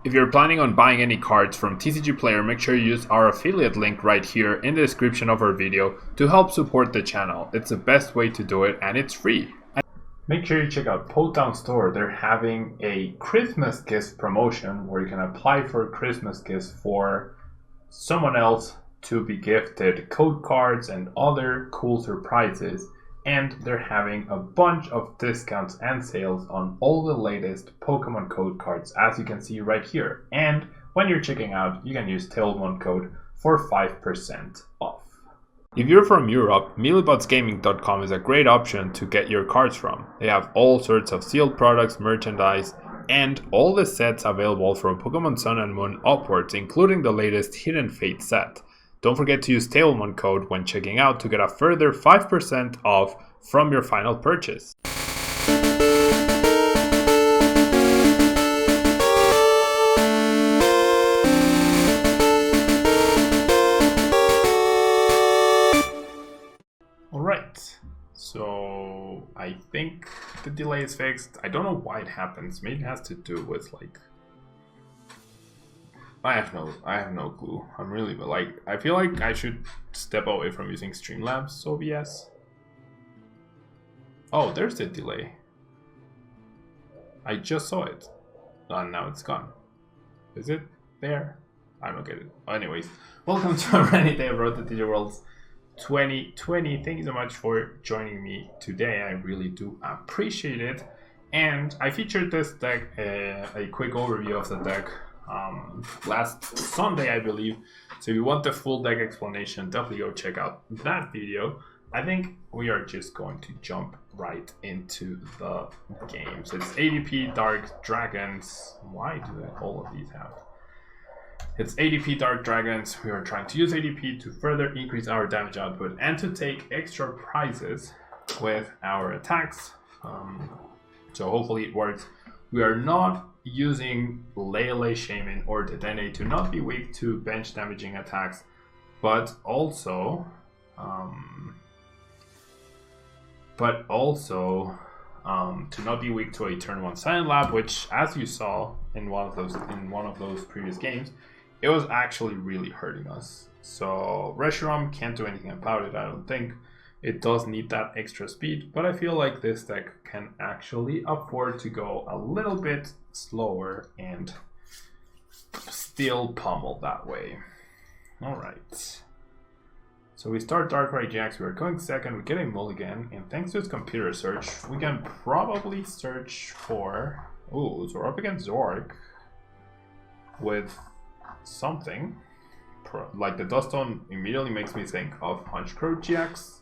If you're planning on buying any cards from TCG Player, make sure you use our affiliate link right here in the description of our video to help support the channel. It's the best way to do it and it's free. Make sure you check out Potown Store. They're having a Christmas gift promotion where you can apply for Christmas gifts for someone else to be gifted code cards and other cool surprises. And they're having a bunch of discounts and sales on all the latest Pokemon code cards, as you can see right here. And when you're checking out, you can use Tablemon code for 5% off. If you're from Europe, MealyBotsGaming.com is a great option to get your cards from. They have all sorts of sealed products, merchandise, and all the sets available from Pokemon Sun and Moon upwards, including the latest Hidden Fate set. Don't forget to use Tablemon code when checking out to get a further 5% off from your final purchase. Alright, so I think the delay is fixed. I don't know why it happens. Maybe it has to do with like... I have no clue. I'm really I feel like I should step away from using Streamlabs OBS. Oh, there's the delay. I just saw it. And now it's gone. Is it there? I don't get it. Anyways, welcome to a rainy day of Road to DJ Worlds 2020. Thank you so much for joining me today. I really do appreciate it. And I featured this deck, a quick overview of the deck, last Sunday, I believe. So if you want the full deck explanation, definitely go check out that video. I think we are just going to jump right into the game. So it's ADP Dark Dragons. Why do all of these have? It's ADP Dark Dragons. We are trying to use ADP to further increase our damage output and to take extra prizes with our attacks. So hopefully it works. We are not using Lele Shaman or Dedenne to not be weak to bench damaging attacks, but also to not be weak to a turn 1 Silent Lab, which, as you saw in one of those previous games, it was actually really hurting us. So Reshiram can't do anything about it, I don't think. It does need that extra speed, but I feel like this deck can actually afford to go a little bit slower and still pummel that way. Alright. So we start Darkrai-GX, we're going second, we get a mulligan, and thanks to its computer search, we can probably search for... Ooh, so we're up against Zoroark with something. Like the Dustone immediately makes me think of Honchkrow GX.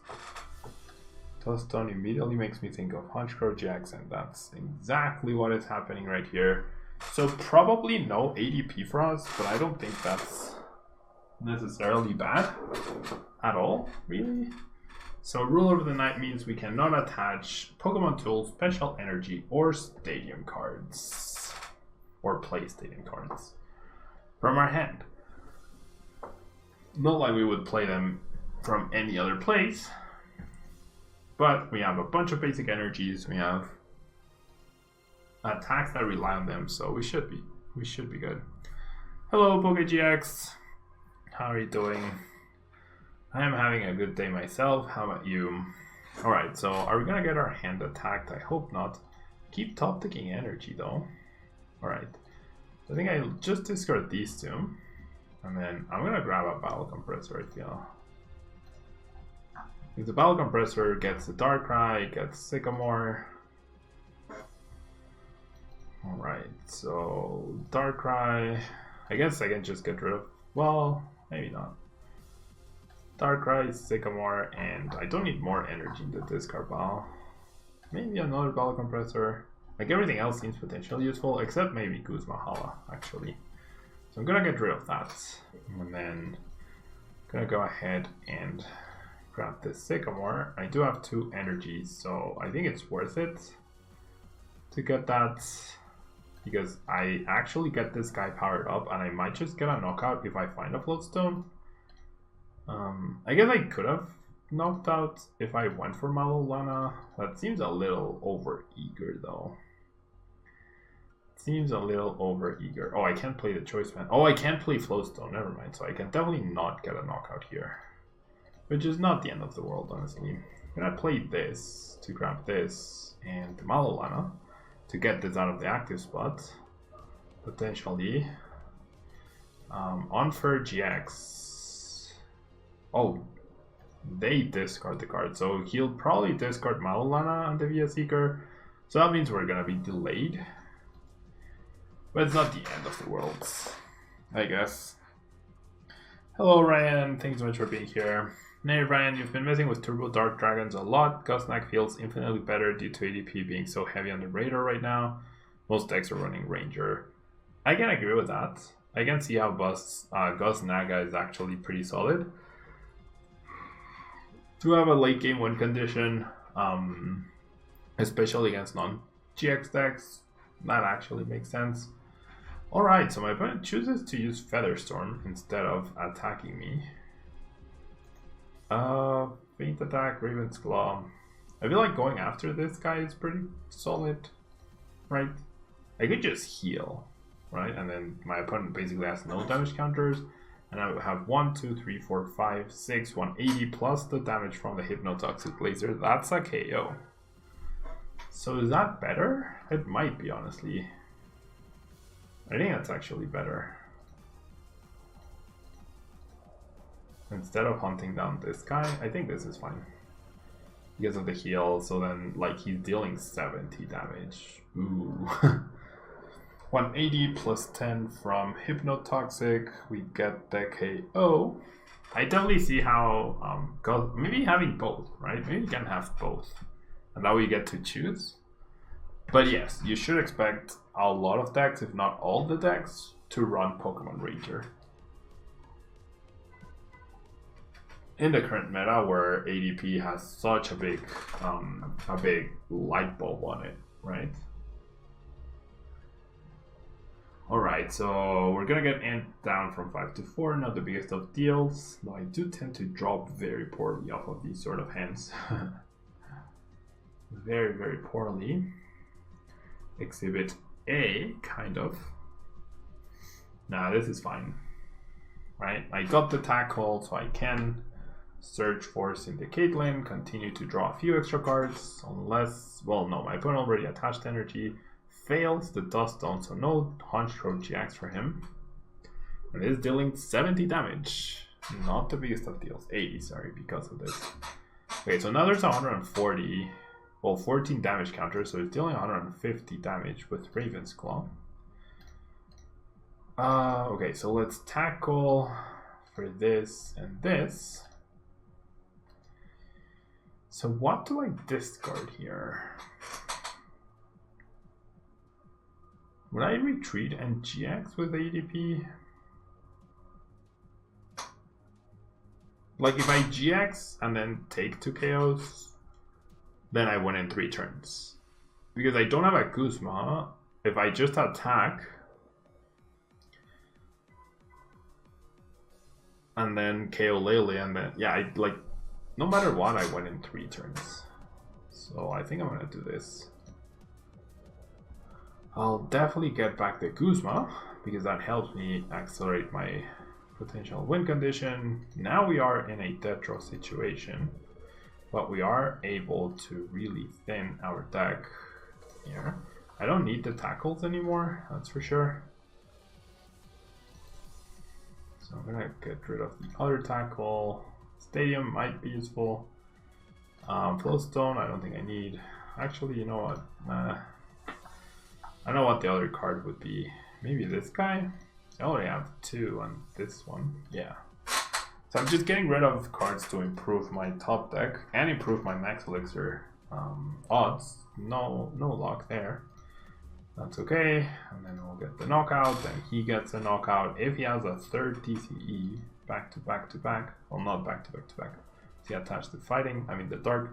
Dustone immediately makes me think of Honchkrow GX, and that's exactly what is happening right here. So probably no ADP for us, but I don't think that's necessarily bad at all, really. So Ruler of the Night means we cannot attach Pokemon Tools, Special Energy, or Stadium cards, or play Stadium cards from our hand. Not like we would play them from any other place, but we have a bunch of basic energies, we have attacks that rely on them, so we should be good. Hello Palkia-GX, how are you doing? I am having a good day myself, how about you? Alright, so are we gonna get our hand attacked? I hope not. Keep top ticking energy though. Alright, I think I'll just discard these two. And then I'm gonna grab a Battle Compressor, I feel. If the Battle Compressor gets the Darkrai, gets Sycamore. Alright, so Darkrai. I guess I can just get rid of, well, maybe not. Darkrai, Sycamore, and I don't need more energy in the discard pile. Maybe another Battle Compressor. Like everything else seems potentially useful, except maybe Guzma Hala, actually. So I'm gonna get rid of that, and then I'm gonna go ahead and grab this Sycamore. I do have 2 energies, so I think it's worth it to get that, because I actually get this guy powered up, and I might just get a knockout if I find a Float Stone. I guess I could have knocked out if I went for Mallow Lana. That seems a little over eager though. seems a little over eager. Oh, I can't play the choice man. Oh, I can't play Float Stone. Never mind. So I can definitely not get a knockout here, which is not the end of the world, honestly. I'm gonna play this to grab this and the Mallow Lana to get this out of the active spot. Potentially. Unfair GX. Oh, they discard the card, so he'll probably discard Mallow Lana and the VS Seeker. So that means we're gonna be delayed. But it's not the end of the world, I guess. Hello Ryan, thanks so much for being here. Hey Ryan, you've been messing with Turbo Dark Dragons a lot. Guzma feels infinitely better due to ADP being so heavy on the radar right now. Most decks are running Ranger. I can agree with that. I can see how Guzma is actually pretty solid. To have a late game win condition, especially against non-GX decks, that actually makes sense. Alright, so my opponent chooses to use Featherstorm instead of attacking me. Faint Attack, Raven's Claw. I feel like going after this guy is pretty solid, right? I could just heal, right? And then my opponent basically has no damage counters. And I would have 1, 2, 3, 4, 5, 6, 180 plus the damage from the Hypnotoxic Laser. That's a KO. So is that better? It might be, honestly. I think that's actually better. Instead of hunting down this guy, I think this is fine. Because of the heal, so then like he's dealing 70 damage. Ooh. 180 plus 10 from Hypnotoxic, we get the KO. I definitely see how, maybe having both, right? Maybe you can have both. And now we get to choose. But yes, you should expect a lot of decks, if not all the decks, to run Pokemon Ranger. In the current meta, where ADP has such a big light bulb on it, right? Alright, so we're gonna get Ant down from 5 to 4, not the biggest of deals, though I do tend to drop very poorly off of these sort of hands. Very, very poorly. Exhibit A, kind of. Nah, this is fine. Right? I got the Tag Call, so I can search for Cynthia Caitlin, continue to draw a few extra cards, unless, well, no, my opponent already attached energy, fails the Dust Stone, so no Honchkrow GX for him. And is dealing 70 damage. Not the biggest of deals. 80, sorry, because of this. Okay, so now there's 140. Well, 14 damage counter, so it's dealing 150 damage with Raven's Claw. Okay, so let's tackle for this and this. So what do I discard here? Would I retreat and GX with ADP? Like if I GX and then take 2 KOs, then I win in 3 turns. Because I don't have a Guzma, if I just attack and then KO Lele and then, yeah, like no matter what, I win in 3 turns. So I think I'm gonna do this. I'll definitely get back the Guzma because that helps me accelerate my potential win condition. Now we are in a death draw situation, but we are able to really thin our deck here. I don't need the tackles anymore, that's for sure. So I'm gonna get rid of the other tackle. Stadium might be useful. Float Stone, I don't think I need. Actually, you know what? I know what the other card would be. Maybe this guy? I already have 2 on this one. Yeah. So I'm just getting rid of cards to improve my top deck and improve my Max Elixir odds. No luck there. That's okay. And then we'll get the knockout. Then he gets a knockout. If he has a 3rd TCE back to back to back. Well, not back to back to back. He attached to fighting. I mean the dark.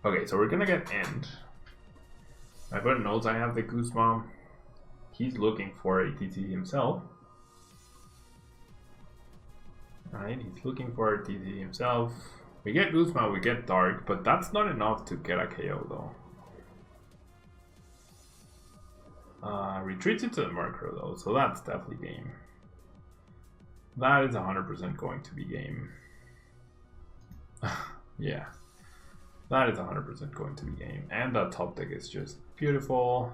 Okay, so we're gonna get End. My opponent knows I have the Guzma. He's looking for a TT himself. Right, he's looking for TCG himself. We get Guzma, we get Dark, but that's not enough to get a KO though. Retreats into the Murkrow though, so that's definitely game. That is 100% going to be game. Yeah, that is 100% going to be game. And that top deck is just beautiful.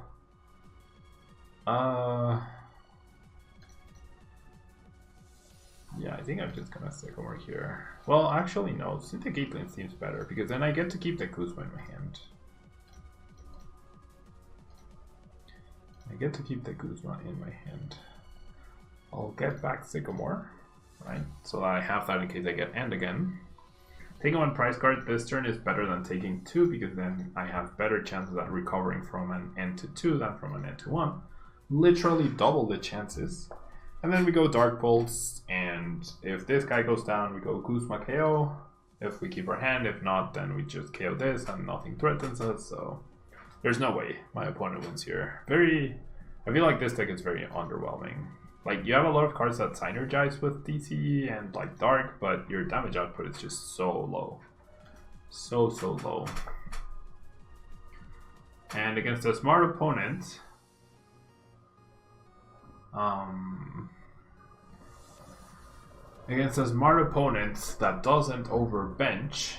Yeah, I think I'm just gonna Sycamore here. Well, actually no, Cynthia Caitlin seems better because then I get to keep the Guzma in my hand. I get to keep the Guzma in my hand. I'll get back Sycamore, right? So that I have that in case I get End again. Taking one prize card this turn is better than taking two because then I have better chances at recovering from an End to 2 than from an End to 1. Literally double the chances. And then we go Dark Pulse, and if this guy goes down, we go Guzma KO. If we keep our hand, if not, then we just KO this and nothing threatens us, so there's no way my opponent wins here. I feel like this deck is very underwhelming. Like, you have a lot of cards that synergize with DCE and like Dark, but your damage output is just so low. So low. And against a smart opponent, that doesn't overbench,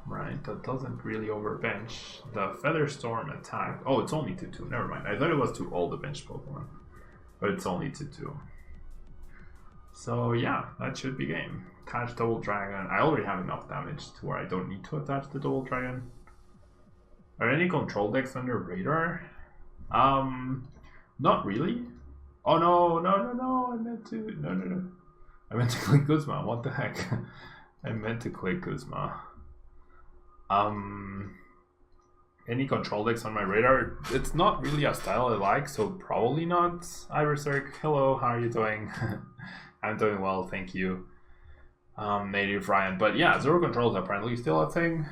right? That doesn't really overbench. The Featherstorm attack. Oh, it's only 2/2. Never mind. I thought it was to all the bench Pokemon, but it's only 2/2. So yeah, that should be game. Attach Double Dragon. I already have enough damage to where I don't need to attach the Double Dragon. Are any control decks on your radar? Not really. Oh no! I meant to. No. I meant to click Guzma. What the heck? I meant to click Guzma. Any control decks on my radar? It's not really a style I like, so probably not. Iverserk, hello, how are you doing? I'm doing well, thank you. Native Ryan, but yeah, Zero Control is apparently still a thing.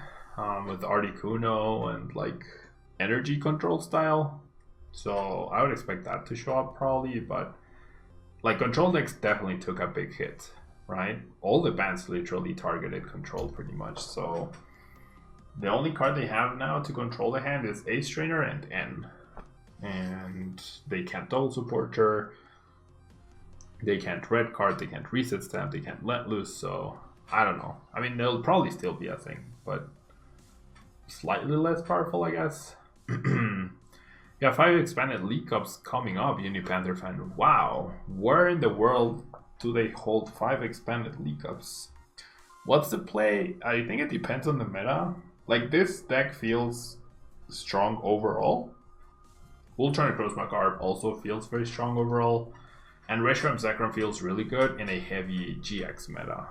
With Articuno and like energy control style. So I would expect that to show up probably, but like control decks definitely took a big hit, right? All the bans literally targeted control pretty much, so the only card they have now to control the hand is Ace Trainer and N. And they can't double support her, they can't red card, they can't reset stamp, they can't let loose, so I don't know. I mean, they'll probably still be a thing, but slightly less powerful, I guess. Yeah, 5 expanded League Cups coming up, Unipanther fan. Wow, where in the world do they hold 5 expanded League Cups? What's the play? I think it depends on the meta. Like, this deck feels strong overall. Ultra Necrozma Garb also feels very strong overall. And Reshiram Zekrom feels really good in a heavy GX meta,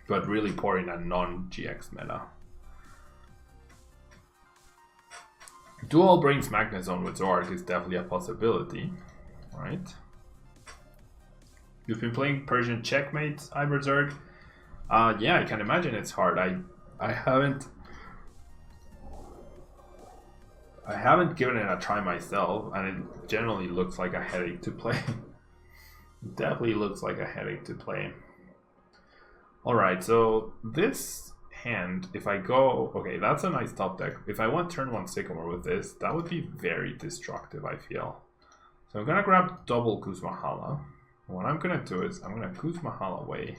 but really poor in a non-GX meta. Dual Brains Magnezone with Zoroark is definitely a possibility, right? You've been playing Persian Checkmate, Iberzerg. Yeah, I can imagine it's hard. I haven't given it a try myself, and it generally looks like a headache to play. It definitely looks like a headache to play. Alright, so this hand, if I go... Okay, that's a nice top deck. If I want turn 1 Sycamore with this, that would be very destructive, I feel. So I'm gonna grab double Guzma Hala. What I'm gonna do is, I'm gonna Guzma Hala away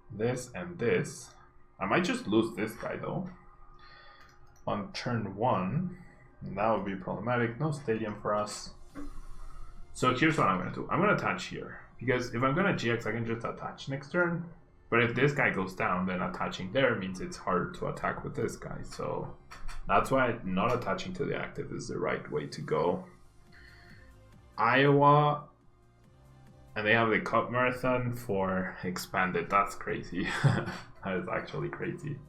this and this. I might just lose this guy though on turn 1, and that would be problematic. No stadium for us. So here's what I'm gonna do. I'm gonna attach here, because if I'm gonna GX, I can just attach next turn. But if this guy goes down, then attaching there means it's harder to attack with this guy. So that's why not attaching to the active is the right way to go. Iowa, and they have the Cup Marathon for expanded. That's crazy. That is actually crazy.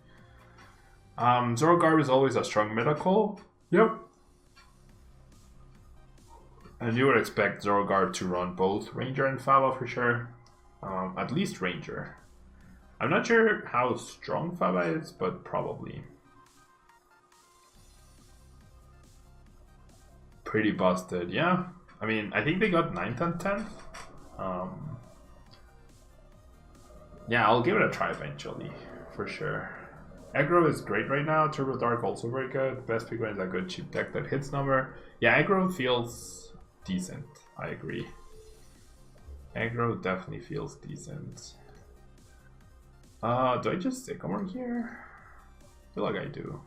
Zoroark is always a strong meta call. Yep. And you would expect Zoroark to run both Ranger and Faba for sure. At least Ranger. I'm not sure how strong Faba is, but probably. Pretty busted, yeah. I mean, I think they got 9th and 10th. Yeah, I'll give it a try eventually, for sure. Aggro is great right now. Turbo Dark also very good. Best pick is a good cheap deck that hits number. Yeah, aggro feels decent. I agree. Aggro definitely feels decent. Do I just Sycamore here? I feel like I do.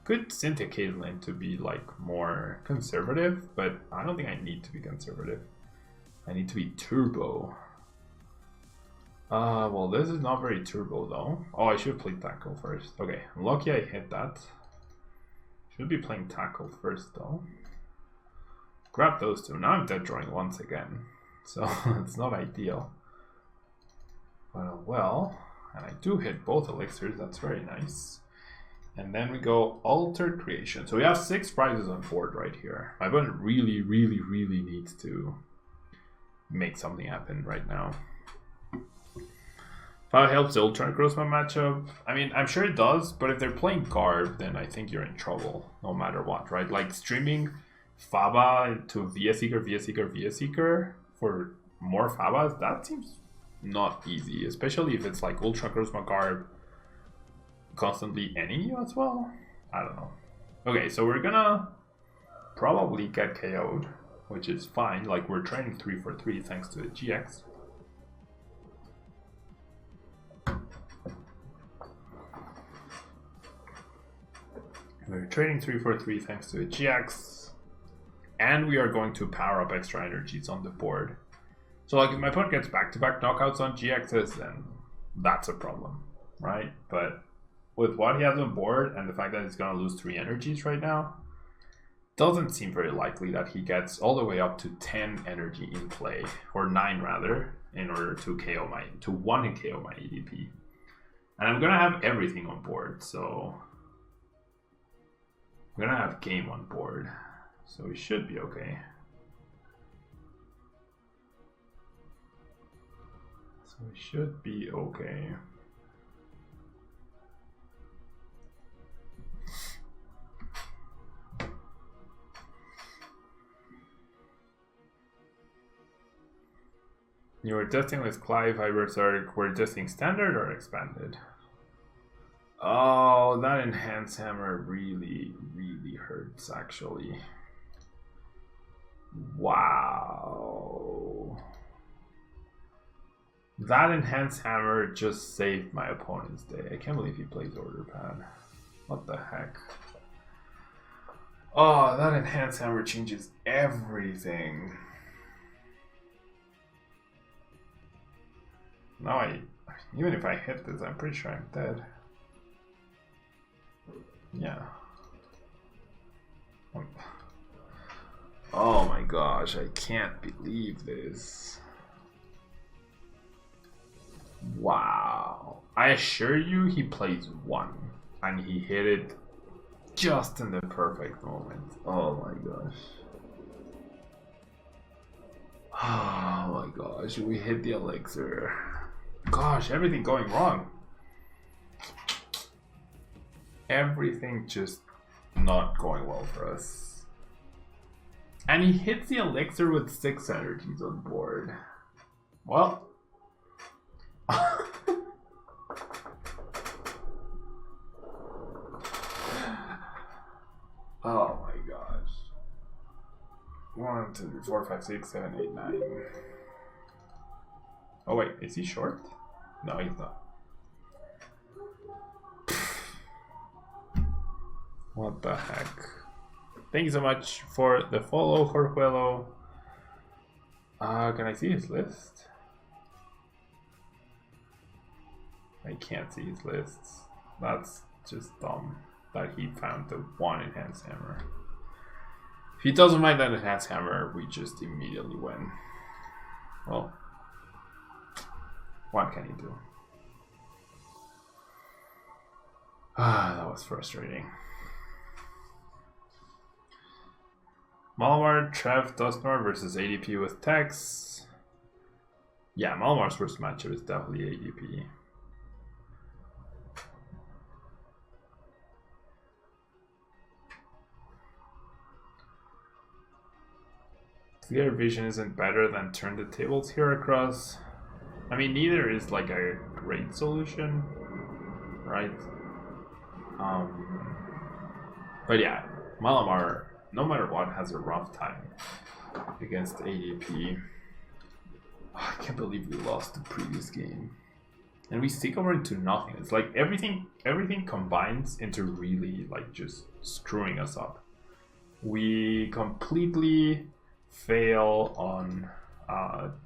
Could Cynthia Caitlin to be like more conservative, but I don't think I need to be conservative. I need to be turbo. Well, this is not very turbo though. Oh, I should play tackle first. Okay, I'm lucky I hit that. Should be playing tackle first though. Grab those two. Now I'm dead drawing once again, so it's not ideal. But well, and I do hit both elixirs. That's very nice. And then we go Altered Creation. So we have 6 prizes on board right here. My opponent really needs to make something happen right now. If that helps Ultra Guzma matchup, I mean, I'm sure it does, but if they're playing Garb, then I think you're in trouble, no matter what, right? Like, streaming Faba to Via Seeker for more Fabas, that seems not easy, especially if it's like Ultra Guzma Garb constantly any as well. I don't know. Okay, so we're gonna probably get KO'd, which is fine. Like, we're training 3 for 3 thanks to the GX. We're trading 3 for 3 thanks to the GX. And we are going to power up extra energies on the board. So like if my opponent gets back-to-back knockouts on GXs, then that's a problem, right? But with what he has on board and the fact that he's going to lose 3 energies right now, doesn't seem very likely that he gets all the way up to 10 energy in play, or 9 rather, in order to KO my, to 1 and KO my EDP. And I'm going to have everything on board, so I'm going to have game on board, so we should be okay. So we should be okay. You were testing with Clive Hyperzark, were testing standard or expanded? Oh, that enhance hammer really hurts actually. Wow. That enhance hammer just saved my opponent's day. I can't believe he plays order pad. What the heck? Oh, that enhance hammer changes everything. Now even if I hit this, I'm pretty sure I'm dead. Yeah. Oh my gosh, I can't believe this. Wow. I assure you he plays 1 and he hit it just in the perfect moment. Oh my gosh. Oh my gosh, we hit the elixir. Gosh, everything going wrong. Everything just not going well for us. And he hits the elixir with 6 energies on board. Well. Oh my gosh. 1, 2, 3, 4, 5, 6, 7, 8, 9. Oh wait, is he short? No, he's not. What the heck? Thank you so much for the follow, Jorjuelo. Can I see his list? I can't see his lists. That's just dumb that he found the 1 enhanced hammer. If he doesn't find that enhanced hammer, we just immediately win. Well, what can he do? Ah, that was frustrating. Malamar, Trev, Dusknoir versus ADP with Tex. Yeah, Malamar's first matchup is definitely ADP. Clear vision isn't better than turn the tables here across. I mean, neither is like a great solution, right? But yeah, Malamar, no matter what, has a rough time against ADP. I can't believe we lost the previous game. And we stick over into nothing. It's like everything combines into really like just screwing us up. We completely fail on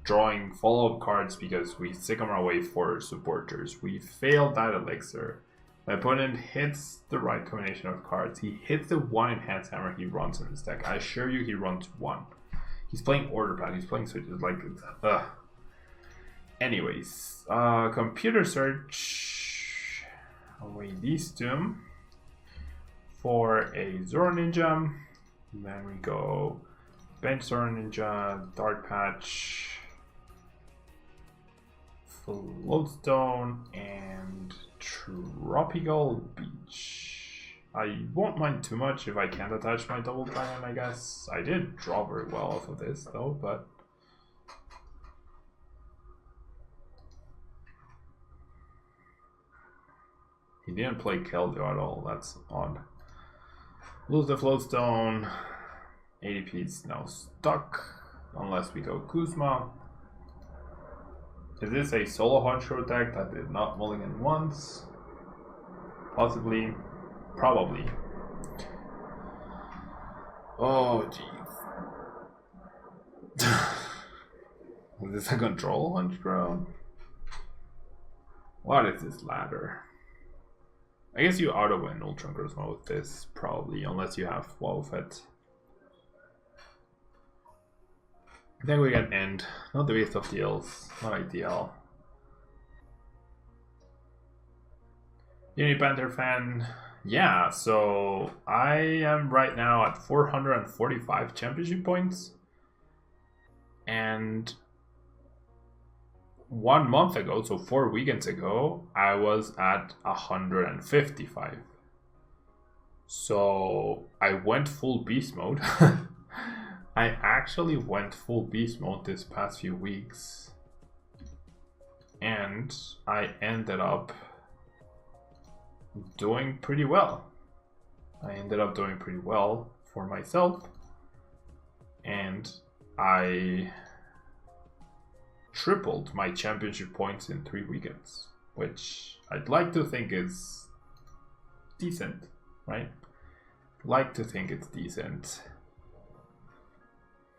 drawing follow-up cards because we Sycamore away for supporters. We fail that Elixir. My opponent hits the right combination of cards. He hits the one enhanced hammer he runs in his deck. I assure you he runs one. He's playing order pad, he's playing switches, like, ugh. Anyways, computer search away these two for a Zoroninja. And then we go bench Zoroninja, Dark Patch, Float Stone, and Tropical Beach. I won't mind too much if I can't attach my double dragon, I guess. I did draw very well off of this though, but he didn't play Keldeo at all. That's odd. Lose the Float Stone. ADP is now stuck unless we go Guzma. Is this a solo one-shot deck that did not mulligan once? Possibly. Probably. Oh, jeez. Is this a control one-shot? What is this ladder? I guess you auto-win Ultra Guzma with this, probably, unless you have Wobbuffet. Then we get end. Not the waste of deals. Not ideal. Uni Panther fan. Yeah, so I am right now at 445 championship points. And 1 month ago, so 4 weekends ago, I was at 155. So I went full beast mode. I actually went full beast mode this past few weeks. And I ended up doing pretty well. I ended up doing pretty well for myself. And I tripled my championship points in 3 weekends, which I'd like to think is decent, right? Like to think it's decent.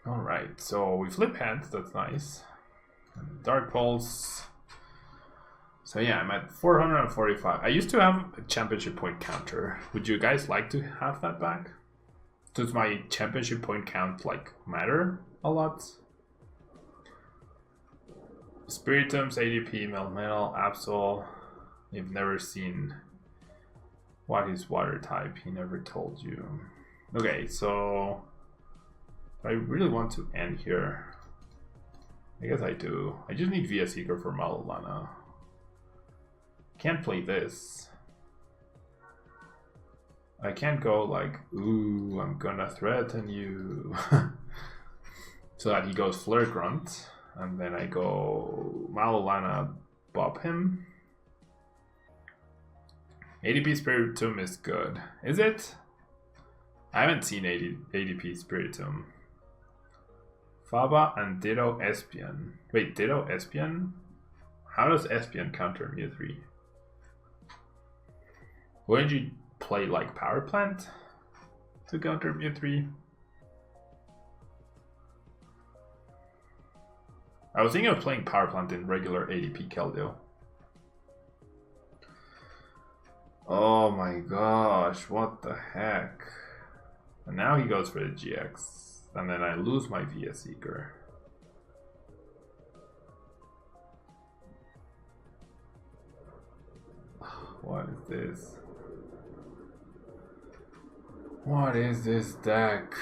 Alright, so we flip hands, that's nice. And Dark Pulse. So yeah, I'm at 445. I used to have a championship point counter. Would you guys like to have that back? Does my championship point count like matter a lot? Spiritums, ADP, Melmetal, Absol. You've never seen what his water type, he never told you. Okay, so I really want to end here. I guess I do. I just need Via Seeker for Mallow Lana. Can't play this. I can't go like, ooh, I'm gonna threaten you. So that he goes Flare Grunt. And then I go Mallow Lana, bop him. ADP Spiritomb is good. Is it? I haven't seen ADP Spiritomb. Faba and Ditto Espion. Wait, Ditto Espion? How does Espion counter Mew 3? Wouldn't you play like Power Plant to counter Mew 3? I was thinking of playing Power Plant in regular ADP Keldeo. Oh my gosh, what the heck. And now he goes for the GX. And then I lose my Via Seeker. What is this? What is this deck?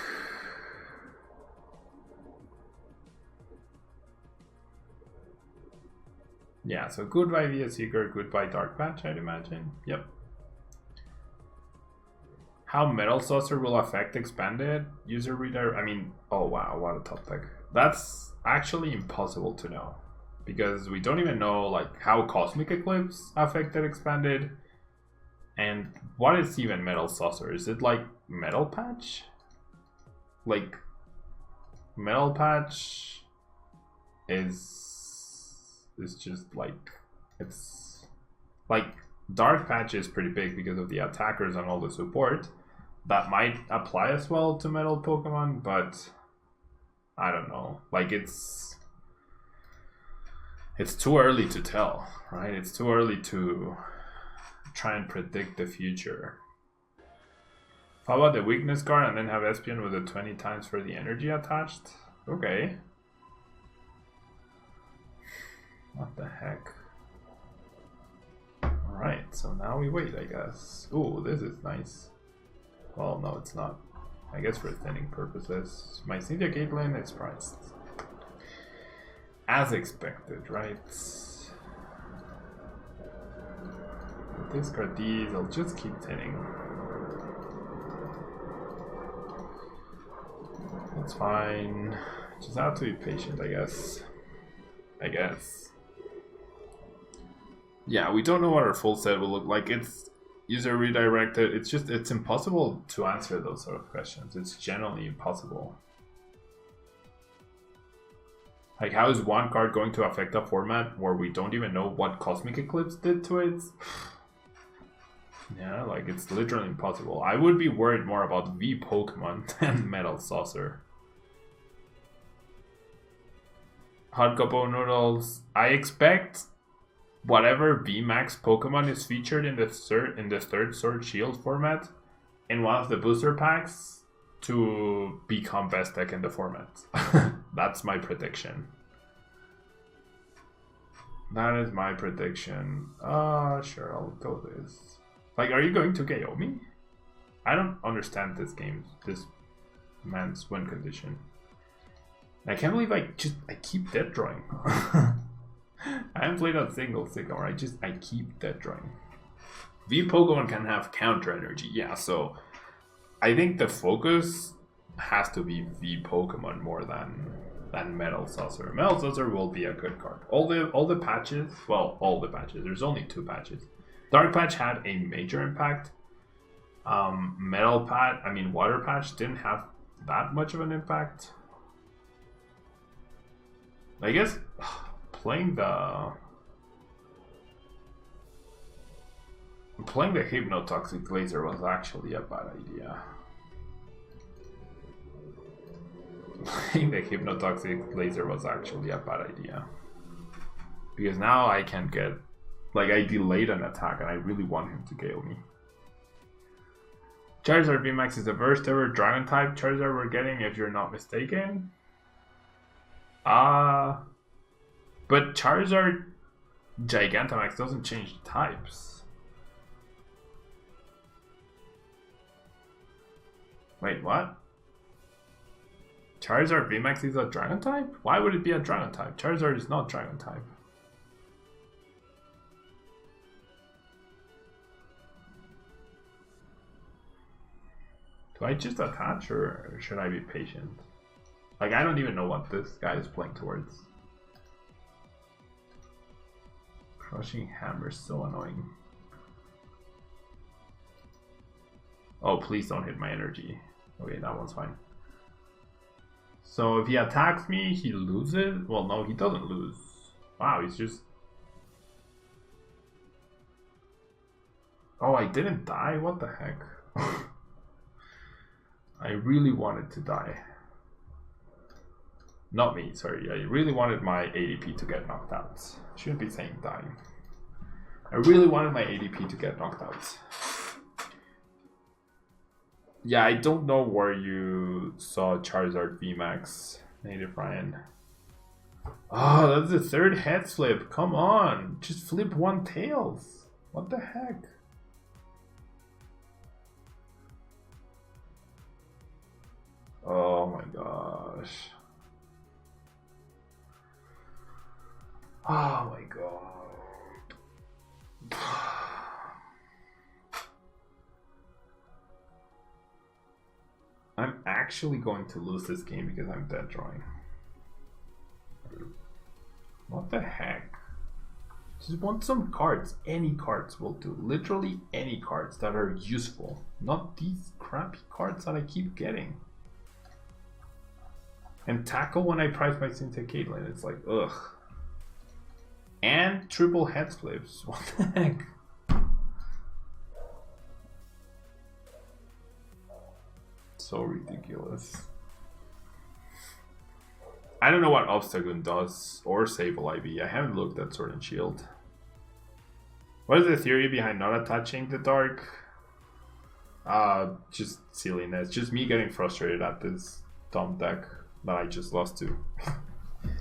Yeah, so goodbye Via Seeker, goodbye Dark Patch, I'd imagine. Yep. How Metal Saucer will affect expanded user reader? I mean, oh wow, what a top pick. That's actually impossible to know. because we don't even know like how Cosmic Eclipse affected Expanded, and what is even Metal Saucer? Is it like Metal Patch? Like Metal Patch is just like, it's like Dark Patch is pretty big because of the attackers and all the support. That might apply as well to Metal Pokemon, but I don't know. Like it's too early to tell, right? It's too early to try and predict the future. How about the weakness card and then have Espion with a 20 times for the energy attached? Okay. What the heck? Alright, so now we wait, I guess. Ooh, this is nice. Well, no, it's not. I guess for thinning purposes. My Cynthia Caitlin is priced. As expected, right? I'll discard these, I'll just keep thinning. That's fine. Just have to be patient, I guess. Yeah, we don't know what our full set will look like. It's user redirected. It's impossible to answer those sort of questions. It's generally impossible. Like, how is one card going to affect a format where we don't even know what Cosmic Eclipse did to it? Yeah, like, it's literally impossible. I would be worried more about V Pokemon than Metal Saucer. Hot Cocoa Noodles. I expect whatever VMAX Pokemon is featured in the third Sword Shield format in one of the booster packs to become best deck in the format. That's my prediction. That is my prediction. Sure, I'll go this. Like, are you going to KO me? I don't understand this game, this man's win condition. I can't believe I keep dead drawing. I haven't played a single Sycamore, I keep dead drawing. V Pokemon can have counter energy, yeah, so I think the focus has to be V Pokemon more than Metal Saucer. Metal Saucer will be a good card. All the patches, well, all the patches, there's only 2 patches. Dark Patch had a major impact. Water Patch didn't have that much of an impact. I guess playing the Hypnotoxic Laser was actually a bad idea. Playing the Hypnotoxic Laser was actually a bad idea. Because now I can get, like, I delayed an attack and I really want him to KO me. Charizard VMAX is the first ever Dragon type Charizard we're getting, if you're not mistaken. But Charizard Gigantamax doesn't change types. Wait, what? Charizard VMAX is a Dragon type? Why would it be a Dragon type? Charizard is not Dragon type. Do I just attach or should I be patient? Like, I don't even know what this guy is playing towards. Crushing Hammer is so annoying. Oh, please don't hit my energy. Okay, that one's fine. So if he attacks me, he loses? Well, no, he doesn't lose. Wow, he's just... Oh, I didn't die? What the heck? I really wanted to die. Not me, sorry. I really wanted my ADP to get knocked out. Shouldn't be saying dying. I really wanted my ADP to get knocked out. Yeah, I don't know where you saw Charizard VMAX, Native Ryan. Oh, that's the third head flip. Come on. Just flip one tails. What the heck? Oh my gosh. Oh my god. I'm actually going to lose this game because I'm dead drawing. What the heck? Just want some cards. Any cards will do. Literally any cards that are useful. Not these crappy cards that I keep getting. And tackle when I price my Cynthia Caitlin. It's like, ugh. And triple head flips. What the heck? So ridiculous. I don't know what Obstagoon does or Sable IV. I haven't looked at Sword and Shield. What is the theory behind not attaching the Dark? Just silliness. Just me getting frustrated at this dumb deck that I just lost to.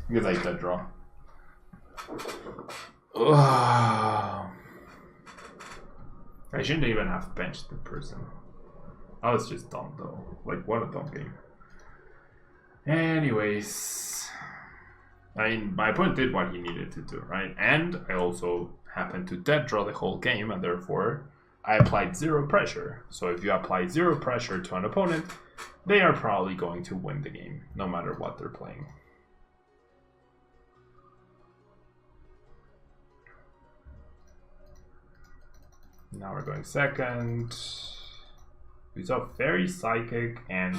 Because I dead draw. Ugh. I shouldn't even have benched the person. That was just dumb though. Like, what a dumb game. Anyways, I mean, my opponent did what he needed to do, right? And I also happened to dead draw the whole game, and therefore I applied zero pressure. So if you apply zero pressure to an opponent, they are probably going to win the game, no matter what they're playing. Now we're going second. We saw Fairy, Psychic, and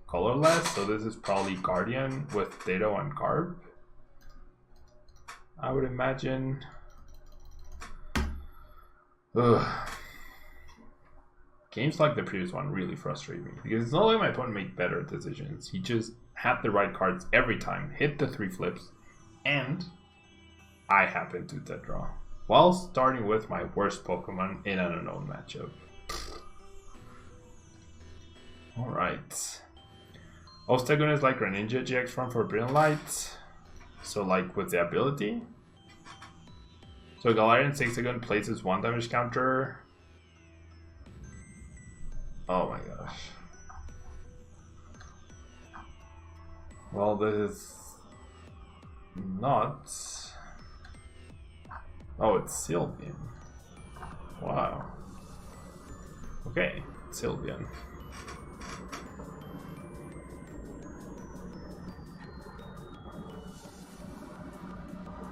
colorless, so this is probably Guardian with Ditto and Garb, I would imagine. Ugh. Games like the previous one really frustrate me because it's not like my opponent made better decisions. He just had the right cards every time, hit the 3 flips, and I happened to dead draw while starting with my worst Pokemon in an unknown matchup. Alright. Obstagoon is like Greninja GX from Forbidden Light. So like with the ability. So Galarian Zigzagoon places 1 damage counter. Oh my gosh. Well, this is not. Oh, it's Sylveon. Wow. Okay, Sylveon.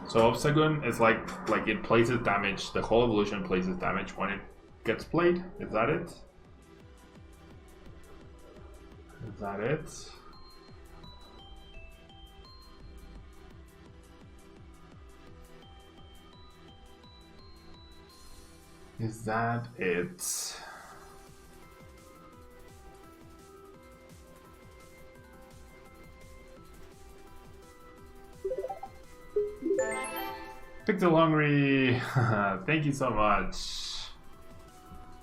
So Obstagoon is like it places damage, the whole evolution places damage when it gets played. Is that it? Is that it? Is that it? Pixel Hungry, thank you so much.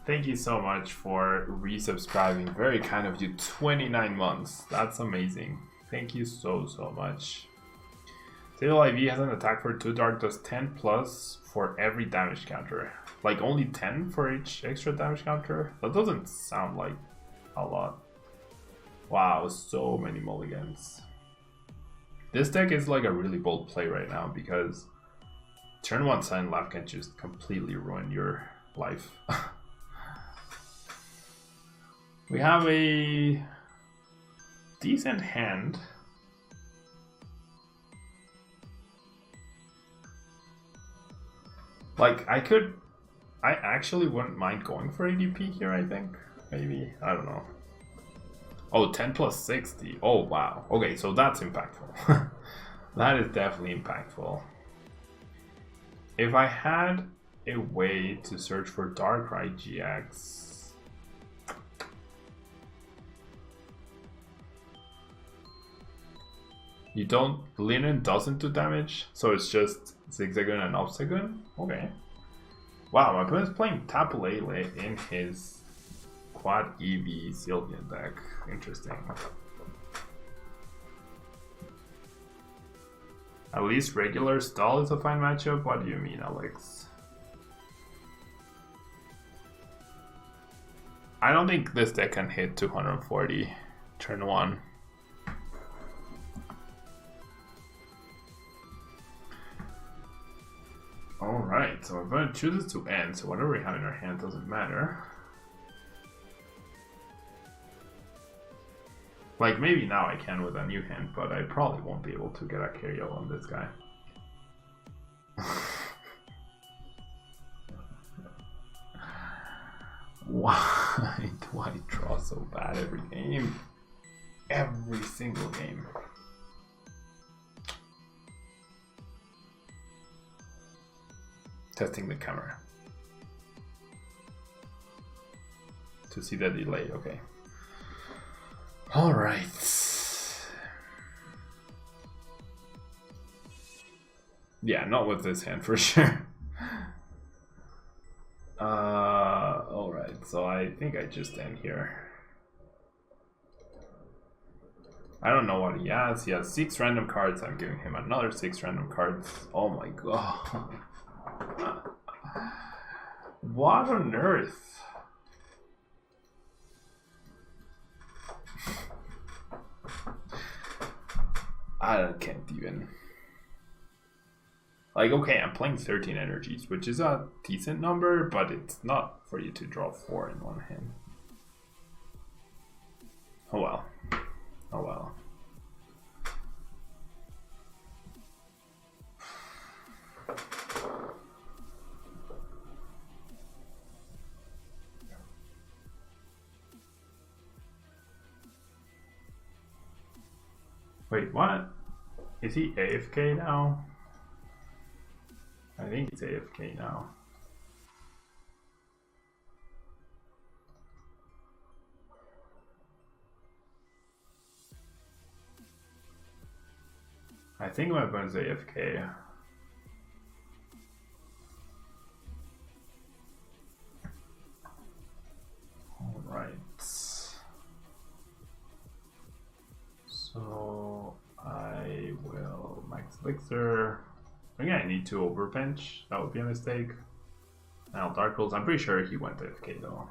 Thank you so much for resubscribing. Very kind of you. 29 months. That's amazing. Thank you so much. Sable IV has an attack for 2 dark, does 10 plus for every damage counter. Like only 10 for each extra damage counter? That doesn't sound like a lot. Wow, so many mulligans. This deck is like a really bold play right now because turn 1 Silent Lab can just completely ruin your life. We have a decent hand. Like, I actually wouldn't mind going for ADP here, I think. Maybe, I don't know. Oh, 10 plus 60. Oh, wow. Okay, so that's impactful. That is definitely impactful. If I had a way to search for Darkrai-GX... You don't... Linen doesn't do damage, so it's just Zigzagoon and Obstagoon? Okay. Wow, my opponent's playing Tapu Lele in his Quad EV Sylveon deck. Interesting. At least regular stall is a fine matchup? What do you mean, Alex? I don't think this deck can hit 240 turn 1. Alright, so I'm going to choose this to end, so whatever we have in our hand doesn't matter. Like, maybe now I can with a new hand, but I probably won't be able to get a KO on this guy. Why do I draw so bad every game? Every single game. Testing the camera. To see the delay, okay. Alright. Yeah, not with this hand for sure. Alright, so I think I just end here. I don't know what he has. He has 6 random cards. I'm giving him another 6 random cards. Oh my god. What on earth? I can't even. Like, okay, I'm playing 13 energies, which is a decent number, but it's not for you to draw 4 in one hand. Oh well. Oh well. Wait, what? Is he AFK now? I think he's AFK now. I think my opponent's AFK. Alright. So I will Max Elixir. I think I need to overbench. That would be a mistake. Now Dark Rolls. I'm pretty sure he went AFK though.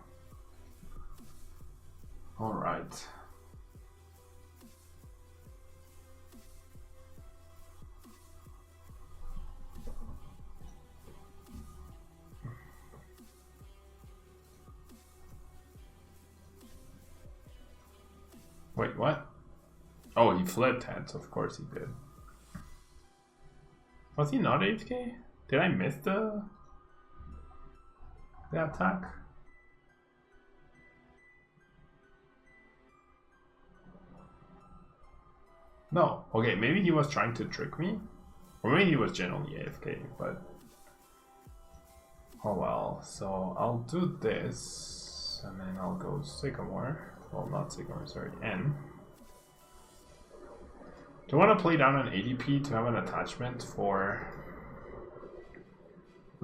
Alright. Wait, what? Oh, he flipped hands. Of course he did. Was he not AFK? Did I miss the attack? No. Okay, maybe he was trying to trick me. Or maybe he was genuinely AFK, but... Oh well, so I'll do this, and then I'll go Sycamore. Well, not Sycamore, sorry, N. Do I want to play down an ADP to have an attachment for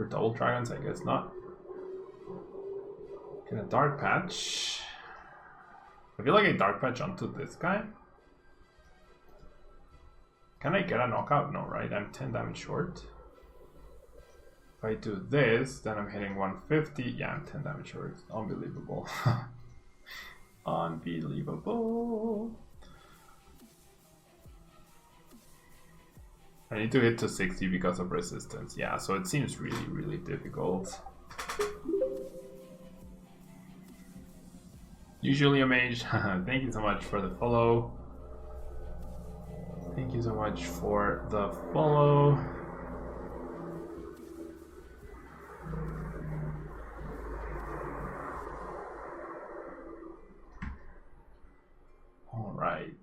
double dragons? I guess not. Get a Dark Patch. I feel like a Dark Patch onto this guy. Can I get a knockout? No, right? I'm 10 damage short. If I do this, then I'm hitting 150. Yeah, I'm 10 damage short. Unbelievable. Unbelievable. I need to hit to 60 because of resistance. Yeah, so it seems really, really difficult. Usually a mage. Thank you so much for the follow. Thank you so much for the follow. All right.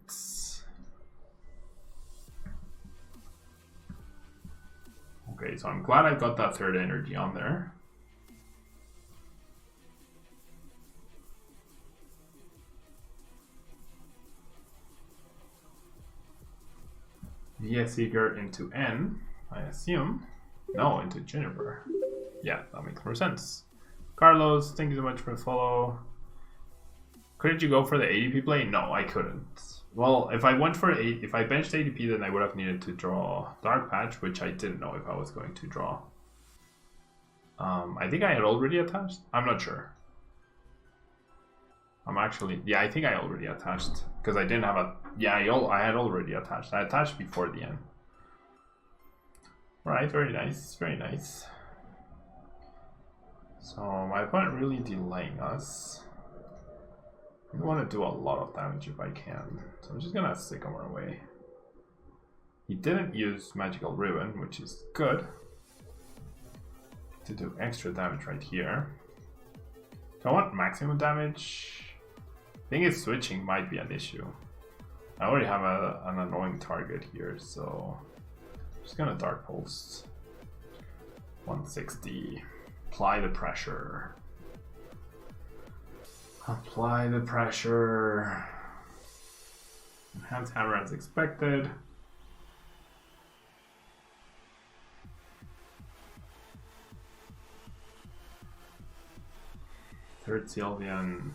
Okay, so I'm glad I got that third energy on there. Via Seeker into N, I assume. No, into Juniper. Yeah, that makes more sense. Carlos, thank you so much for the follow. Couldn't you go for the ADP play? No, I couldn't. Well, if I went for if I benched ADP, then I would have needed to draw Dark Patch, which I didn't know if I was going to draw. I think I had already attached. I'm not sure. I'm actually, yeah, I think I already attached because I didn't have a. Yeah, I had already attached. I attached before the end. Right, very nice, very nice. So my opponent really delaying us. I want to do a lot of damage if I can, so I'm just gonna Sycamore away. He didn't use Magical Ribbon, which is good. To do extra damage right here. Do I want maximum damage? I think it's switching might be an issue. I already have an annoying target here, so I'm just gonna Dark Pulse. 160. Apply the pressure. Apply the pressure. Enhance hammer as expected. Third Sylveon.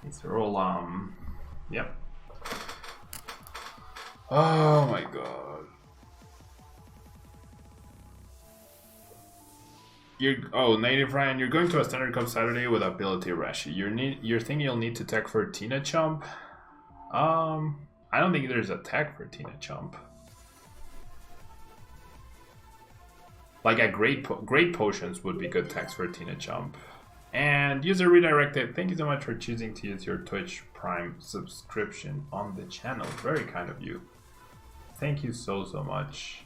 It's roll yep. Oh my god. Native Ryan, you're going to a Standard Cup Saturday with Ability Rashi. You're thinking you'll need to tech for Tina Chump? I don't think there's a tech for Tina Chump. Like a great potions would be good techs for Tina Chump. And user redirected, thank you so much for choosing to use your Twitch Prime subscription on the channel. Very kind of you. Thank you so much.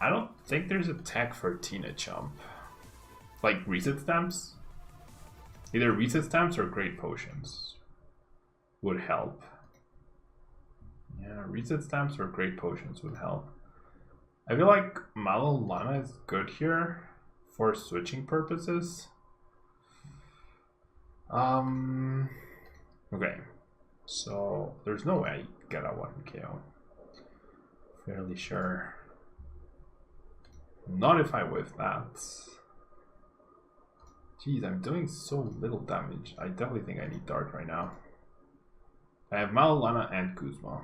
I don't think there's a tech for Tina Chump. Like reset stamps? Either reset stamps or great potions would help. Yeah, reset stamps or great potions would help. I feel like Mallow Lana is good here for switching purposes. Okay, so there's no way I get a 1 KO. Fairly sure. Not if I whiff that. Jeez, I'm doing so little damage. I definitely think I need Dark right now. I have Mallow Lana and Guzma.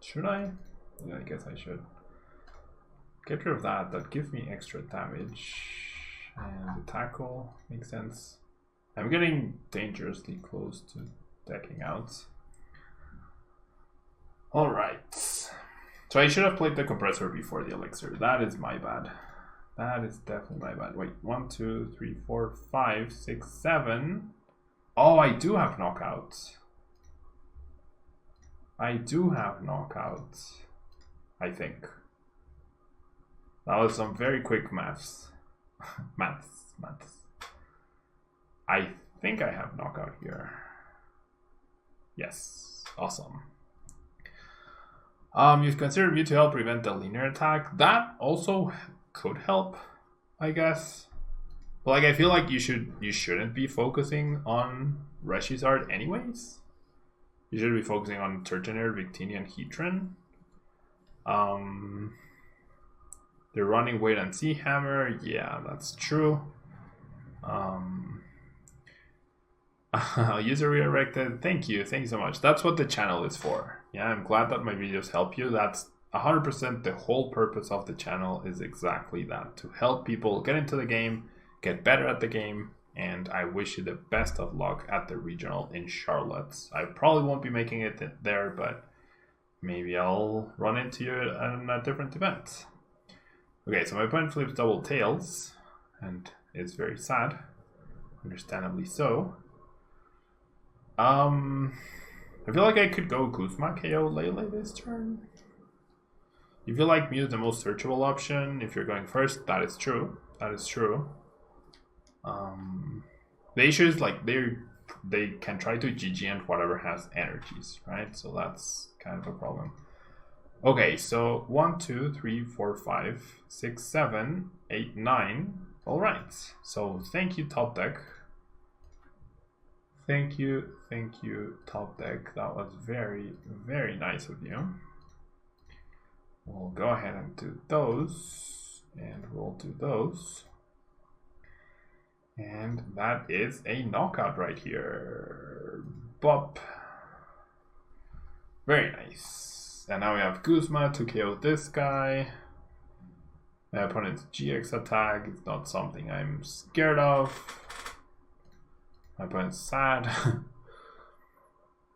Should I? Yeah, I guess I should. Get rid of that. That gives me extra damage. And the tackle makes sense. I'm getting dangerously close to decking out. Alright. So I should have played the compressor before the elixir. That is my bad. That is definitely my bad. Wait, 1, 2, 3, 4, 5, 6, 7. Oh, I do have knockouts. I do have knockouts. I think. That was some very quick maths. maths. I think I have knockout here. Yes. Awesome. You've considered Mew to help prevent the linear attack. That also could help, I guess. But like I feel like you shouldn't be focusing on Reshizard anyways. You should be focusing on Turtonair, Victini, and Heatran. They're running wait and see hammer. Yeah, that's true. User redirected. Thank you so much. That's what the channel is for. Yeah, I'm glad that my videos help you. That's 100% the whole purpose of the channel is exactly that. To help people get into the game, get better at the game, and I wish you the best of luck at the regional in Charlotte. I probably won't be making it there, but maybe I'll run into you at a different event. Okay, so my opponent flips double tails, and it's very sad. Understandably so. I feel like I could go Guzma KO Lele this turn. You feel like Mew is the most searchable option if you're going first. That is true. That is true. The issue is like they can try to GG and whatever has energies, right? So that's kind of a problem. Okay, so 1, 2, 3, 4, 5, 6, 7, 8, 9. All right. So thank you, Top Deck. Thank you, Top Deck. That was very, very nice of you. We'll go ahead and do those, and we'll do those. And that is a knockout right here. Bop. Very nice. And now we have Guzma to KO this guy. My opponent's GX attack is not something I'm scared of. My opponent's sad.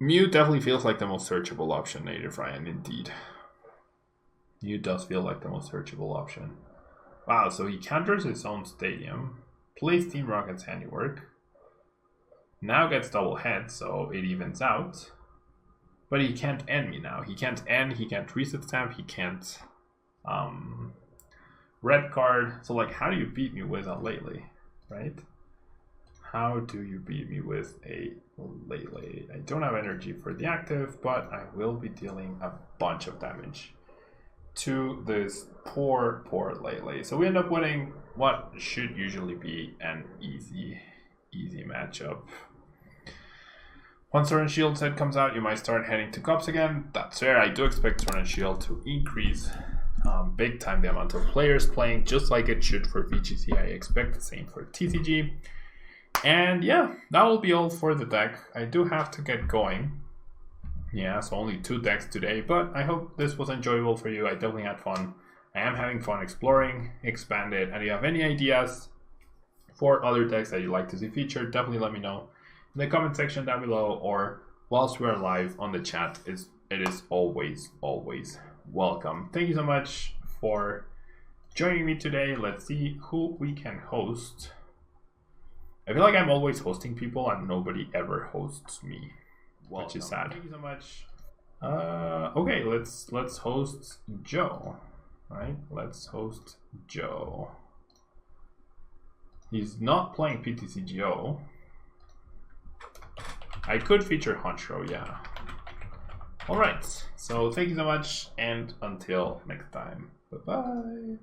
Mew definitely feels like the most searchable option, Native Ryan, indeed. Mew does feel like the most searchable option. Wow, so he counters his own stadium, plays Team Rocket's handiwork, now gets double head, so it evens out. But he can't end me now. He can't end, he can't reset stamp, he can't red card. So like, how do you beat me with a Lele, right? How do you beat me with a Lele? I don't have energy for the active, but I will be dealing a bunch of damage to this poor Lele. So we end up winning what should usually be an easy matchup. Once Sword and Shield set comes out, you might start heading to cups again. That's fair. I do expect Sword and Shield to increase big time the amount of players playing, just like it should for VGC. I expect the same for TCG. And yeah, that will be all for the deck. I do have to get going. Yeah, so only 2 decks today, but I hope this was enjoyable for you. I definitely had fun. I am having fun exploring, expanded, and if you have any ideas for other decks that you'd like to see featured, definitely let me know in the comment section down below, or whilst we are live on the chat. It is always welcome. Thank you so much for joining me today. Let's see who we can host. I feel like I'm always hosting people and nobody ever hosts me, which is sad. Thank you so much. Okay, let's host Joe. Right? Let's host Joe. He's not playing PTCGO. I could feature Honchro, yeah. Alright, so thank you so much, and until next time. Bye-bye.